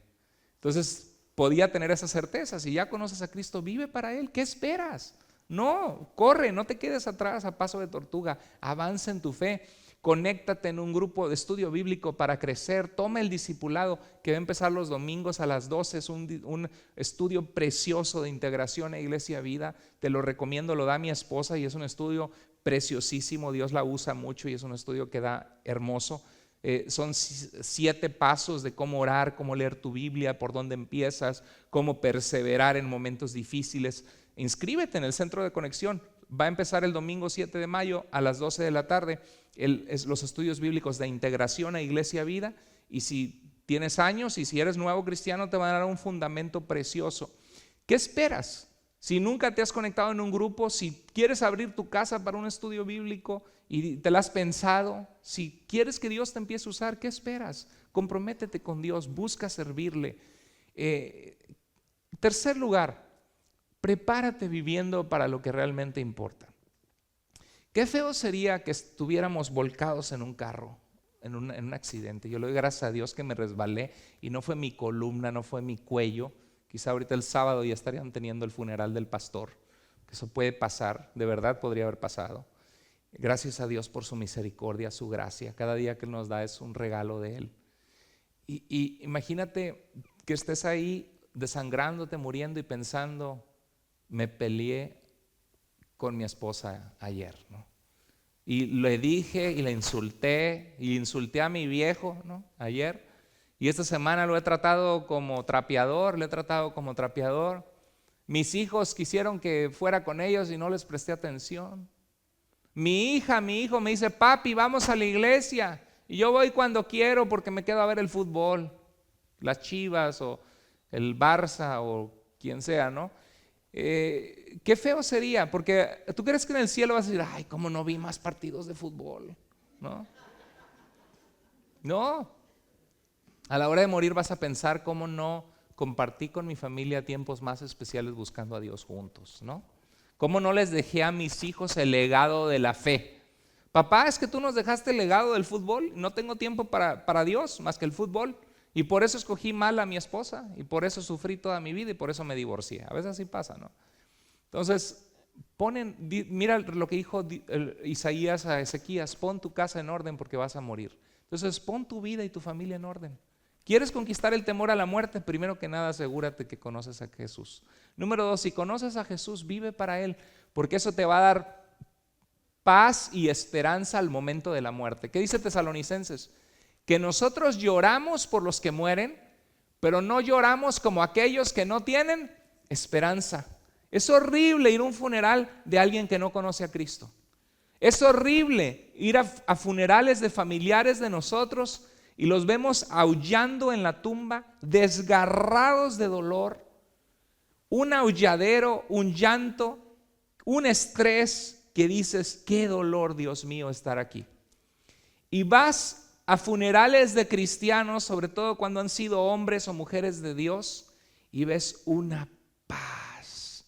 Entonces podía tener esa certeza. Si ya conoces a Cristo, vive para Él. ¿Qué esperas? No, corre, no te quedes atrás a paso de tortuga, avanza en tu fe. conéctate en un grupo de estudio bíblico para crecer, toma el discipulado que va a empezar los domingos a las 12, es un estudio precioso de integración a Iglesia Vida, te lo recomiendo, lo da mi esposa y es un estudio preciosísimo, Dios la usa mucho y es un estudio que da hermoso. Son 7 pasos de cómo orar, cómo leer tu Biblia, por dónde empiezas, cómo perseverar en momentos difíciles. Inscríbete en el centro de conexión. Va a empezar el domingo 7 de mayo a las 12 de la tarde los estudios bíblicos de integración a Iglesia Vida, y si tienes años y si eres nuevo cristiano te van a dar un fundamento precioso. ¿Qué esperas? Si nunca te has conectado en un grupo, si quieres abrir tu casa para un estudio bíblico y te lo has pensado, si quieres que Dios te empiece a usar, ¿qué esperas? Comprométete con Dios, busca servirle. Tercer lugar, prepárate viviendo para lo que realmente importa. Qué feo sería que estuviéramos volcados en un carro, en un accidente. Yo le doy gracias a Dios que me resbalé y no fue mi columna, no fue mi cuello. Quizá ahorita el sábado ya estarían teniendo el funeral del pastor. Eso puede pasar, de verdad podría haber pasado. Gracias a Dios por su misericordia, su gracia. Cada día que Él nos da es un regalo de Él. Y imagínate que estés ahí desangrándote, muriendo y pensando, me peleé con mi esposa ayer, ¿no? Y le dije y le insulté y insulté a mi viejo, ¿no? Ayer. Y esta semana lo he tratado como trapeador, Mis hijos quisieron que fuera con ellos y no les presté atención. Mi hijo me dice, papi, vamos a la iglesia. Y yo voy cuando quiero porque me quedo a ver el fútbol, las Chivas o el Barça o quien sea, ¿no? Qué feo sería, porque tú crees que en el cielo vas a decir, ay, cómo no vi más partidos de fútbol, ¿no? No. A la hora de morir vas a pensar cómo no compartí con mi familia tiempos más especiales buscando a Dios juntos, ¿no? Cómo no les dejé a mis hijos el legado de la fe. Papá, es que tú nos dejaste el legado del fútbol, no tengo tiempo para Dios más que el fútbol. Y por eso escogí mal a mi esposa, y por eso sufrí toda mi vida, y por eso me divorcié. A veces así pasa, ¿no? Entonces, mira lo que dijo Isaías a Ezequías, pon tu casa en orden porque vas a morir. Entonces, pon tu vida y tu familia en orden. ¿Quieres conquistar el temor a la muerte? Primero que nada, asegúrate que conoces a Jesús. Número 2, si conoces a Jesús, vive para Él, porque eso te va a dar paz y esperanza al momento de la muerte. ¿Qué dice Tesalonicenses? Que nosotros lloramos por los que mueren, pero no lloramos como aquellos que no tienen esperanza. Es horrible ir a un funeral de alguien que no conoce a Cristo. Es horrible ir a funerales de familiares de nosotros y los vemos aullando en la tumba, desgarrados de dolor, un aulladero, un llanto, un estrés que dices, qué dolor, Dios mío, estar aquí. Y vas a funerales de cristianos, sobre todo cuando han sido hombres o mujeres de Dios, y ves una paz.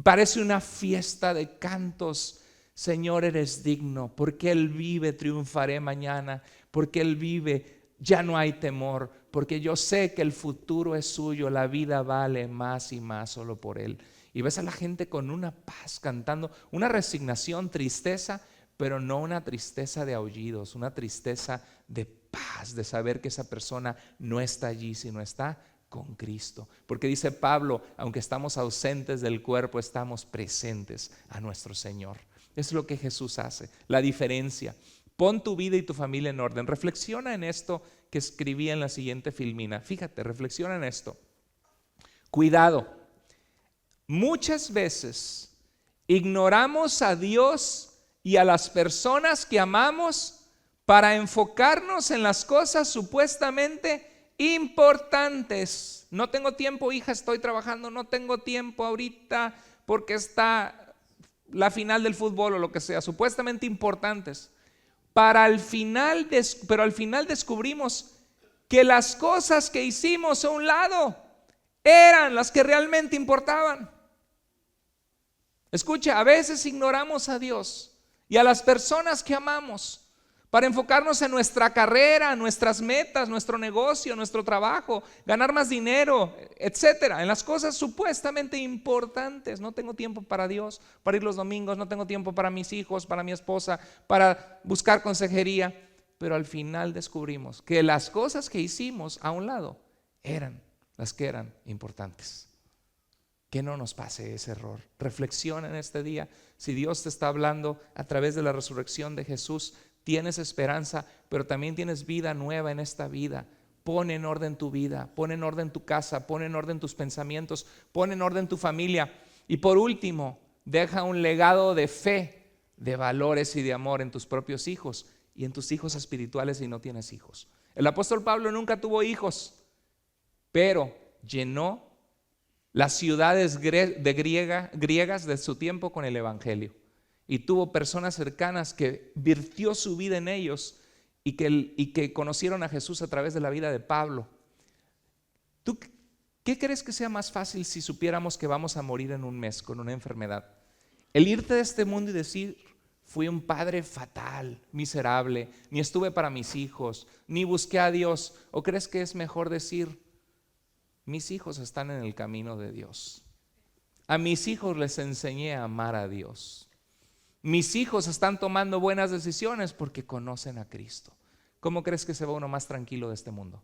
Parece una fiesta de cantos. Señor, eres digno, porque Él vive, triunfaré mañana, porque Él vive, ya no hay temor, porque yo sé que el futuro es suyo, la vida vale más y más solo por Él. Y ves a la gente con una paz cantando, una resignación, tristeza, pero no una tristeza de aullidos, una tristeza de paz, de saber que esa persona no está allí, sino está con Cristo. Porque dice Pablo, aunque estamos ausentes del cuerpo, estamos presentes a nuestro Señor. Es lo que Jesús hace, la diferencia. Pon tu vida y tu familia en orden. Reflexiona en esto que escribí en la siguiente filmina. Fíjate, reflexiona en esto. Cuidado. Muchas veces ignoramos a Dios y a las personas que amamos para enfocarnos en las cosas supuestamente importantes. No tengo tiempo, hija, estoy trabajando, no tengo tiempo ahorita porque está la final del fútbol o lo que sea, supuestamente importantes. Pero al final descubrimos que las cosas que hicimos a un lado eran las que realmente importaban. Escucha, a veces ignoramos a Dios y a las personas que amamos para enfocarnos en nuestra carrera, nuestras metas, nuestro negocio, nuestro trabajo, ganar más dinero, etcétera, en las cosas supuestamente importantes. No tengo tiempo para Dios, para ir los domingos, no tengo tiempo para mis hijos, para mi esposa, para buscar consejería. Pero al final descubrimos que las cosas que hicimos a un lado eran las que eran importantes. Que no nos pase ese error. Reflexiona en este día. Si Dios te está hablando a través de la resurrección de Jesús, tienes esperanza, pero también tienes vida nueva en esta vida. Pon en orden tu vida, pon en orden tu casa, pon en orden tus pensamientos, pon en orden tu familia. Y por último, deja un legado de fe, de valores y de amor en tus propios hijos y en tus hijos espirituales si no tienes hijos. El apóstol Pablo nunca tuvo hijos, pero llenó las ciudades griegas de su tiempo con el evangelio. Y tuvo personas cercanas que virtió su vida en ellos y que conocieron a Jesús a través de la vida de Pablo. ¿Tú qué crees que sea más fácil si supiéramos que vamos a morir en un mes con una enfermedad? El irte de este mundo y decir: fui un padre fatal, miserable, ni estuve para mis hijos, ni busqué a Dios. ¿O crees que es mejor decir: mis hijos están en el camino de Dios, a mis hijos les enseñé a amar a Dios, mis hijos están tomando buenas decisiones porque conocen a Cristo? ¿Cómo crees que se va uno más tranquilo de este mundo?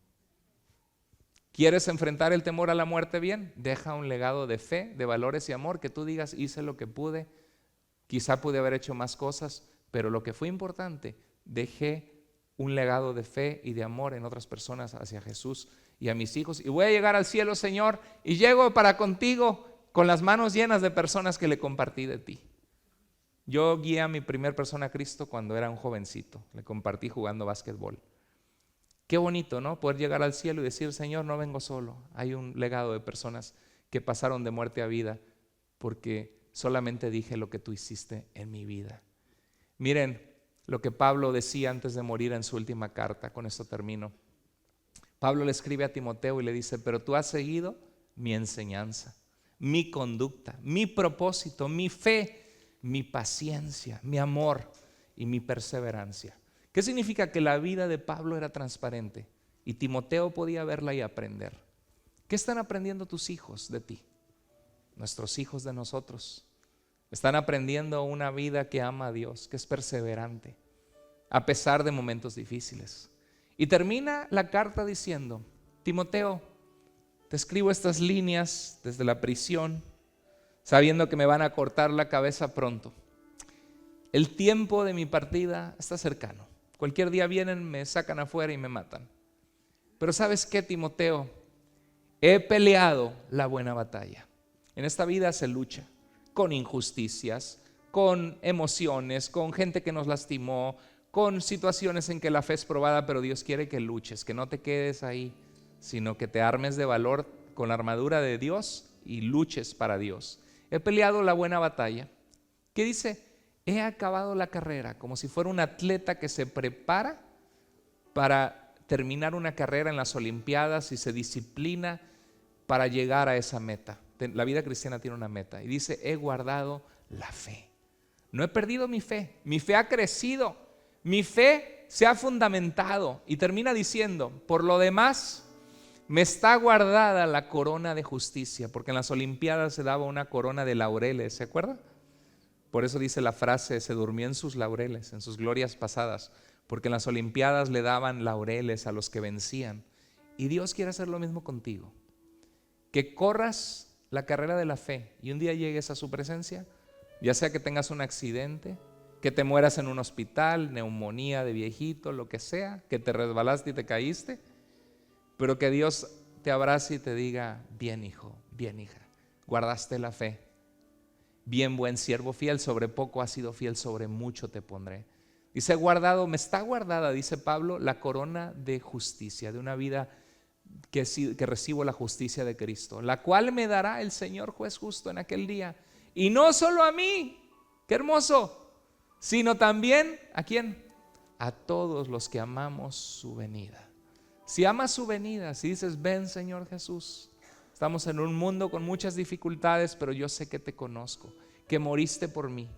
¿Quieres enfrentar el temor a la muerte bien? Deja un legado de fe, de valores y amor, que tú digas: hice lo que pude, quizá pude haber hecho más cosas, pero lo que fue importante, dejé un legado de fe y de amor en otras personas hacia Jesús y a mis hijos, y voy a llegar al cielo, Señor, y llego para contigo con las manos llenas de personas que le compartí de ti. Yo guié a mi primer persona a Cristo cuando era un jovencito, le compartí jugando básquetbol. Qué bonito, ¿no? Poder llegar al cielo y decir: Señor, no vengo solo, hay un legado de personas que pasaron de muerte a vida porque solamente dije lo que tú hiciste en mi vida. Miren lo que Pablo decía antes de morir en su última carta. Con esto termino. Pablo le escribe a Timoteo y le dice: pero tú has seguido mi enseñanza, mi conducta, mi propósito, mi fe, mi paciencia, mi amor y mi perseverancia. ¿Qué significa? Que la vida de Pablo era transparente y Timoteo podía verla y aprender. ¿Qué están aprendiendo tus hijos de ti? Nuestros hijos de nosotros. Están aprendiendo una vida que ama a Dios, que es perseverante, a pesar de momentos difíciles. Y termina la carta diciendo: Timoteo, te escribo estas líneas desde la prisión, sabiendo que me van a cortar la cabeza pronto. El tiempo de mi partida está cercano. Cualquier día vienen, me sacan afuera y me matan. Pero ¿sabes qué, Timoteo? He peleado la buena batalla. En esta vida se lucha con injusticias, con emociones, con gente que nos lastimó, con situaciones en que la fe es probada, pero Dios quiere que luches, que no te quedes ahí, sino que te armes de valor con la armadura de Dios y luches para Dios. He peleado la buena batalla. ¿Qué dice? He acabado la carrera, como si fuera un atleta que se prepara para terminar una carrera en las Olimpiadas y se disciplina para llegar a esa meta. La vida cristiana tiene una meta y dice: he guardado la fe. No he perdido mi fe ha crecido, mi fe se ha fundamentado. Y termina diciendo: por lo demás me está guardada la corona de justicia, porque en las Olimpiadas se daba una corona de laureles, ¿se acuerda? Por eso dice la frase: se durmió en sus laureles, en sus glorias pasadas, porque en las Olimpiadas le daban laureles a los que vencían. Y Dios quiere hacer lo mismo contigo, que corras la carrera de la fe y un día llegues a su presencia, ya sea que tengas un accidente, que te mueras en un hospital, neumonía de viejito, lo que sea, que te resbalaste y te caíste, pero que Dios te abrace y te diga: bien hijo, bien hija, guardaste la fe, bien buen siervo fiel, sobre poco has sido fiel, sobre mucho te pondré. Dice: guardado, me está guardada, dice Pablo, la corona de justicia, de una vida que recibo la justicia de Cristo, la cual me dará el Señor juez justo en aquel día. Y no solo a mí, qué hermoso, sino también ¿a quién? A todos los que amamos su venida. Si amas su venida, si dices: ven Señor Jesús, estamos en un mundo con muchas dificultades, pero yo sé que te conozco, que moriste por mí,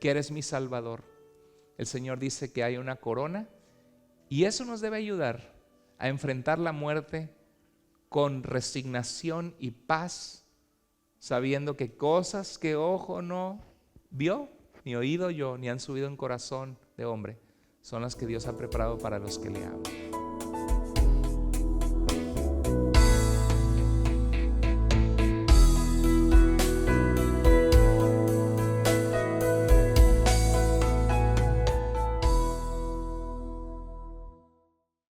que eres mi Salvador. El Señor dice que hay una corona Y eso nos debe ayudar a enfrentar la muerte con resignación y paz, sabiendo que cosas que ojo no vio, ni oído yo, ni han subido en corazón de hombre, son las que Dios ha preparado para los que le aman.